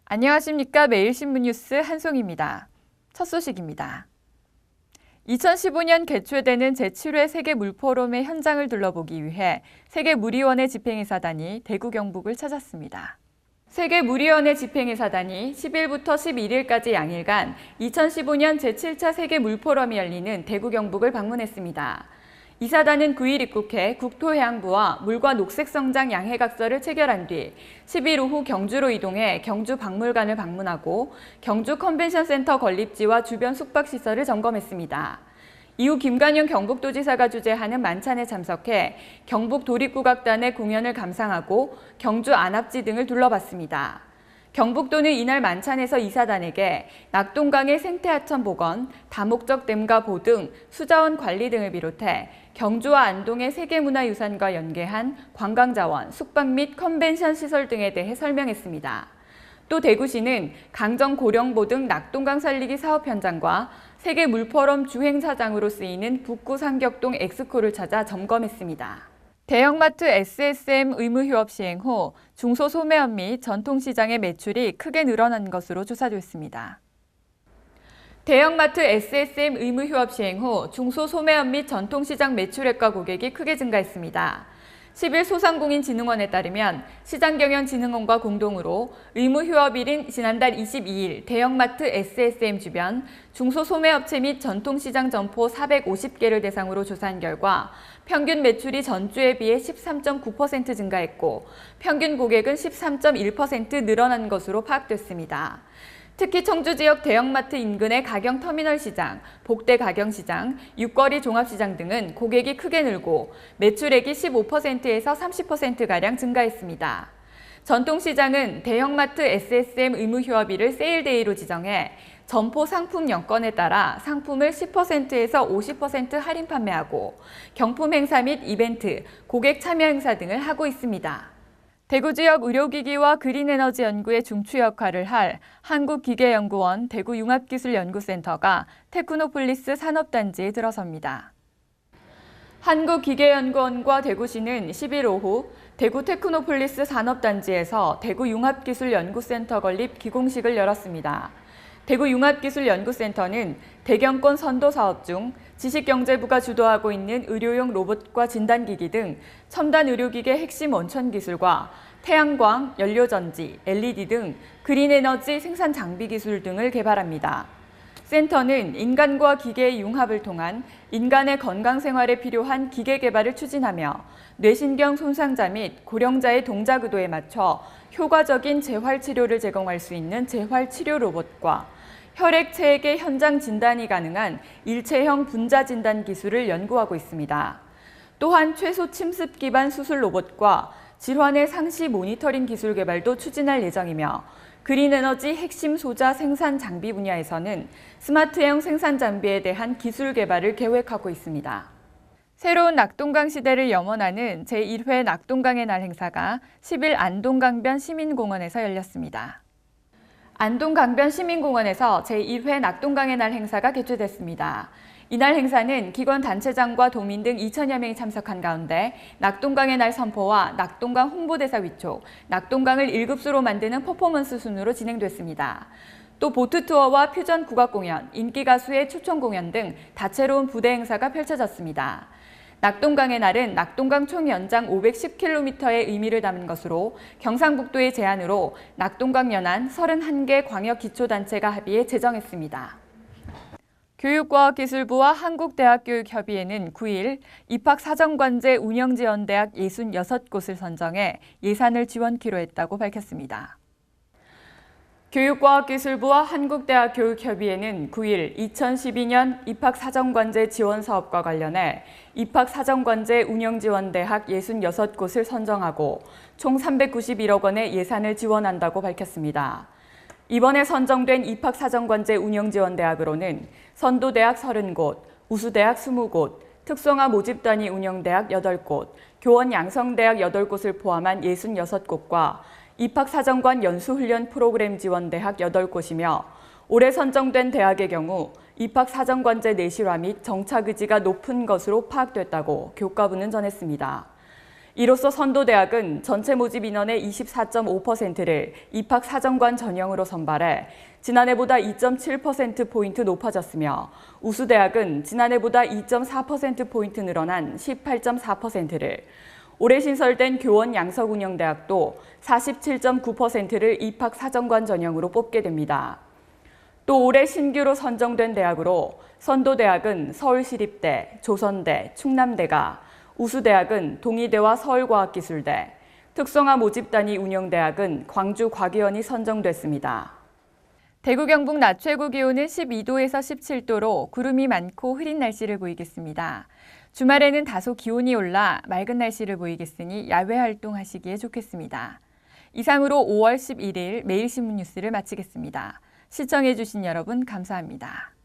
안녕하십니까. 매일신문 뉴스 한송입니다. 첫 소식입니다. 2015년 개최되는 제7회 세계물포럼의 현장을 둘러보기 위해 세계무리원의 집행이사단이 대구 경북을 찾았습니다. 세계무리원의 집행이사단이 10일부터 11일까지 양일간 2015년 제7차 세계물포럼이 열리는 대구 경북을 방문했습니다. 이사단은 9일 입국해 국토해양부와 물과 녹색성장 양해각서를 체결한 뒤 10일 오후 경주로 이동해 경주 박물관을 방문하고 경주 컨벤션센터 건립지와 주변 숙박시설을 점검했습니다. 이후 김관영 경북도지사가 주재하는 만찬에 참석해 경북도립국악단의 공연을 감상하고 경주 안압지 등을 둘러봤습니다. 경북도는 이날 만찬에서 이사단에게 낙동강의 생태하천 복원, 다목적 댐과 보등, 수자원 관리 등을 비롯해 경주와 안동의 세계문화유산과 연계한 관광자원, 숙박 및 컨벤션 시설 등에 대해 설명했습니다. 또 대구시는 강정 고령보 등 낙동강 살리기 사업 현장과 세계물포럼 주행사장으로 쓰이는 북구 상격동 엑스코를 찾아 점검했습니다. 대형마트 SSM 의무휴업 시행 후 중소소매업 및 전통시장의 매출이 크게 늘어난 것으로 조사됐습니다. 대형마트 SSM 의무휴업 시행 후 중소소매업 및 전통시장 매출액과 고객이 크게 증가했습니다. 10일 소상공인진흥원에 따르면 시장경영진흥원과 공동으로 의무휴업일인 지난달 22일 대형마트 SSM 주변 중소소매업체 및 전통시장 점포 450개를 대상으로 조사한 결과 평균 매출이 전주에 비해 13.9% 증가했고 평균 고객은 13.1% 늘어난 것으로 파악됐습니다. 특히 청주 지역 대형마트 인근의 가경터미널 시장, 복대 가경시장, 육거리 종합시장 등은 고객이 크게 늘고 매출액이 15%에서 30%가량 증가했습니다. 전통시장은 대형마트 SSM 의무휴업일을 세일데이로 지정해 점포 상품 여건에 따라 상품을 10%에서 50% 할인 판매하고 경품 행사 및 이벤트, 고객 참여 행사 등을 하고 있습니다. 대구 지역 의료기기와 그린에너지 연구의 중추 역할을 할 한국기계연구원 대구융합기술연구센터가 테크노폴리스 산업단지에 들어섭니다. 한국기계연구원과 대구시는 10일 오후 대구 테크노폴리스 산업단지에서 대구융합기술연구센터 건립 기공식을 열었습니다. 대구융합기술연구센터는 대경권 선도 사업 중 지식경제부가 주도하고 있는 의료용 로봇과 진단기기 등 첨단 의료기계 핵심 원천 기술과 태양광, 연료전지, LED 등 그린에너지 생산 장비 기술 등을 개발합니다. 센터는 인간과 기계의 융합을 통한 인간의 건강 생활에 필요한 기계 개발을 추진하며 뇌신경 손상자 및 고령자의 동작 의도에 맞춰 효과적인 재활치료를 제공할 수 있는 재활치료 로봇과 혈액체액의 현장 진단이 가능한 일체형 분자 진단 기술을 연구하고 있습니다. 또한 최소 침습 기반 수술 로봇과 질환의 상시 모니터링 기술 개발도 추진할 예정이며 그린에너지 핵심 소자 생산 장비 분야에서는 스마트형 생산 장비에 대한 기술 개발을 계획하고 있습니다. 새로운 낙동강 시대를 염원하는 제1회 낙동강의 날 행사가 10일 안동강변 시민공원에서 열렸습니다. 안동강변 시민공원에서 제1회 낙동강의 날 행사가 개최됐습니다. 이날 행사는 기관 단체장과 도민 등 2천여 명이 참석한 가운데 낙동강의 날 선포와 낙동강 홍보대사 위촉, 낙동강을 1급수로 만드는 퍼포먼스 순으로 진행됐습니다. 또 보트 투어와 퓨전 국악 공연, 인기 가수의 초청 공연 등 다채로운 부대 행사가 펼쳐졌습니다. 낙동강의 날은 낙동강 총 연장 510km의 의미를 담은 것으로 경상북도의 제안으로 낙동강 연안 31개 광역기초단체가 합의해 제정했습니다. 교육과학기술부와 한국대학교육협의회는 9일 입학사정관제 운영지원대학 66곳을 선정해 예산을 지원키로 했다고 밝혔습니다. 교육과학기술부와 한국대학교육협의회는 9일 2012년 입학사정관제 지원사업과 관련해 입학사정관제 운영지원대학 66곳을 선정하고 총 391억 원의 예산을 지원한다고 밝혔습니다. 이번에 선정된 입학사정관제 운영지원대학으로는 선도대학 30곳, 우수대학 20곳, 특성화 모집단위 운영대학 8곳, 교원양성대학 8곳을 포함한 66곳과 입학사정관 연수훈련 프로그램 지원대학 8곳이며 올해 선정된 대학의 경우 입학사정관제 내실화 및 정착 의지가 높은 것으로 파악됐다고 교육과부는 전했습니다. 이로써 선도대학은 전체 모집 인원의 24.5%를 입학 사정관 전형으로 선발해 지난해보다 2.7%포인트 높아졌으며 우수대학은 지난해보다 2.4%포인트 늘어난 18.4%를, 올해 신설된 교원 양서운영대학도 47.9%를 입학 사정관 전형으로 뽑게 됩니다. 또 올해 신규로 선정된 대학으로 선도대학은 서울시립대, 조선대, 충남대가, 우수대학은 동의대와 서울과학기술대, 특성화 모집단위 운영대학은 광주과기원이 선정됐습니다. 대구 경북 낮 최고 기온은 12도에서 17도로 구름이 많고 흐린 날씨를 보이겠습니다. 주말에는 다소 기온이 올라 맑은 날씨를 보이겠으니 야외 활동하시기에 좋겠습니다. 이상으로 5월 11일 매일신문 뉴스를 마치겠습니다. 시청해주신 여러분 감사합니다.